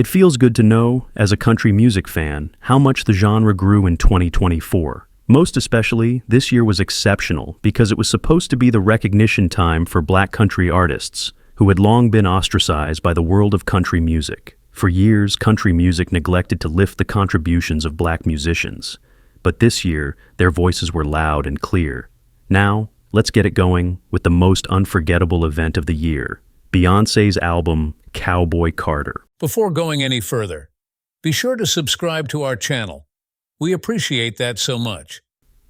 It feels good to know, as a country music fan, how much the genre grew in 2024. Most especially, this year was exceptional because it was supposed to be the recognition time for Black country artists who had long been ostracized by the world of country music. For years, country music neglected to lift the contributions of Black musicians. But this year, their voices were loud and clear. Now, let's get it going with the most unforgettable event of the year, Beyoncé's album, Cowboy Carter. Before going any further, be sure to subscribe to our channel. We appreciate that so much.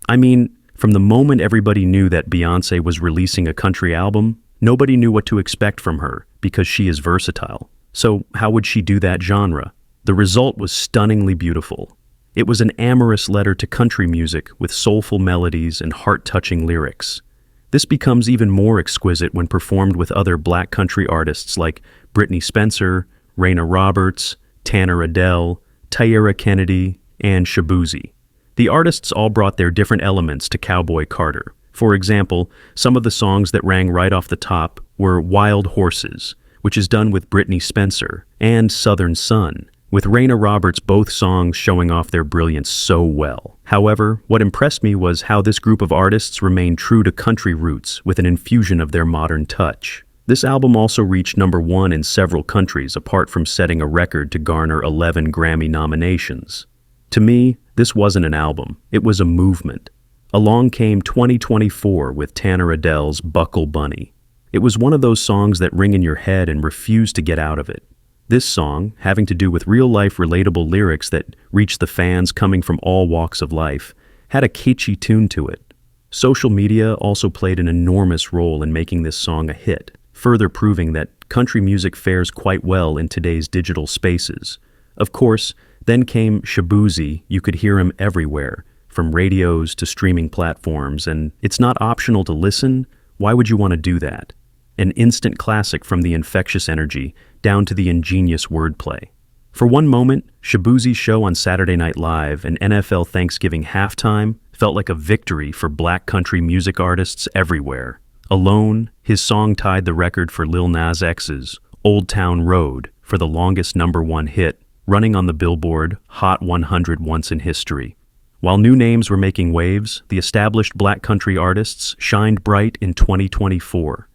I mean, from the moment everybody knew that Beyoncé was releasing a country album, nobody knew what to expect from her because she is versatile. So how would she do that genre? The result was stunningly beautiful. It was an amorous letter to country music with soulful melodies and heart-touching lyrics. This becomes even more exquisite when performed with other Black country artists like Britney Spencer, Raina Roberts, Tanner Adell, Tyera Kennedy, and Shabzi. The artists all brought their different elements to Cowboy Carter. For example, some of the songs that rang right off the top were Wild Horses, which is done with Britney Spencer, and Southern Sun, with Raina Roberts both songs showing off their brilliance so well. However, what impressed me was how this group of artists remained true to country roots with an infusion of their modern touch. This album also reached #1 in several countries, apart from setting a record to garner 11 Grammy nominations. To me, this wasn't an album, it was a movement. Along came 2024 with Tanner Adell's Buckle Bunny. It was one of those songs that ring in your head and refuse to get out of it. This song, having to do with real-life relatable lyrics that reached the fans coming from all walks of life, had a catchy tune to it. Social media also played an enormous role in making this song a hit, further proving that country music fares quite well in today's digital spaces. Of course, then came Shabzi. You could hear him everywhere, from radios to streaming platforms, and it's not optional to listen. Why would you want to do that? An instant classic from the infectious energy down to the ingenious wordplay. For one moment, Shabzi's show on Saturday Night Live and NFL Thanksgiving halftime felt like a victory for Black country music artists everywhere. Alone, his song tied the record for Lil Nas X's Old Town Road for the longest #1 hit, running on the Billboard Hot 100 once in history. While new names were making waves, the established Black country artists shined bright in 2024.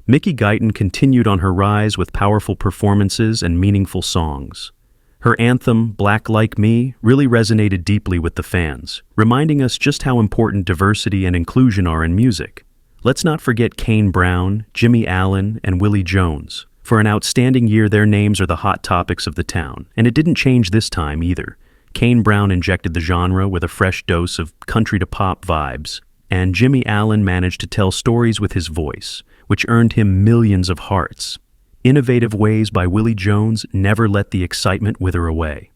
Guyton continued on her rise with powerful performances and meaningful songs. Her anthem, Black Like Me, really resonated deeply with the fans, reminding us just how important diversity and inclusion are in music. Let's not forget Kane Brown, Jimmy Allen, and Willie Jones. For an outstanding year, their names are the hot topics of the town, and it didn't change this time either. Kane Brown injected the genre with a fresh dose of country-to-pop vibes, and Jimmy Allen managed to tell stories with his voice, which earned him millions of hearts. Innovative ways by Willie Jones never let the excitement wither away.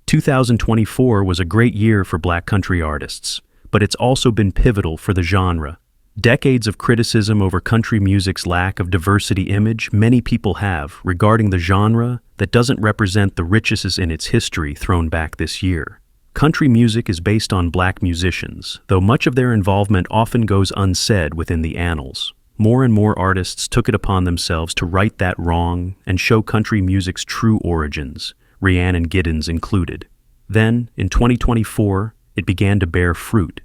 2024 was a great year for Black country artists, but it's also been pivotal for the genre. Decades of criticism over country music's lack of diversity image many people have regarding the genre that doesn't represent the riches in its history thrown back this year. Country music is based on Black musicians, though much of their involvement often goes unsaid within the annals. More and more artists took it upon themselves to right that wrong and show country music's true origins, Rhiannon Giddens included. Then, in 2024, it began to bear fruit.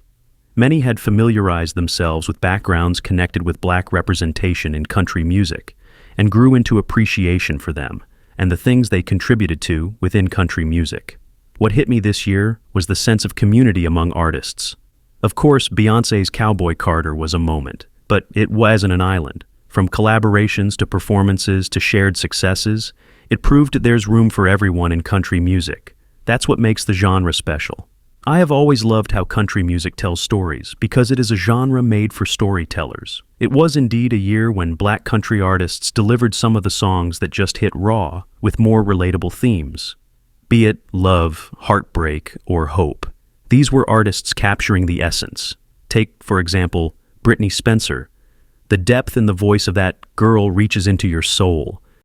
Many had familiarized themselves with backgrounds connected with Black representation in country music and grew into appreciation for them and the things they contributed to within country music. What hit me this year was the sense of community among artists. Of course, Beyoncé's Cowboy Carter was a moment, but it wasn't an island. From collaborations to performances to shared successes, it proved that there's room for everyone in country music. That's what makes the genre special. I have always loved how country music tells stories because it is a genre made for storytellers. It was indeed a year when Black country artists delivered some of the songs that just hit raw with more relatable themes. Be it love, heartbreak, or hope. These were artists capturing the essence. Take, for example, Britney Spencer. The depth in the voice of that girl reaches into your soul,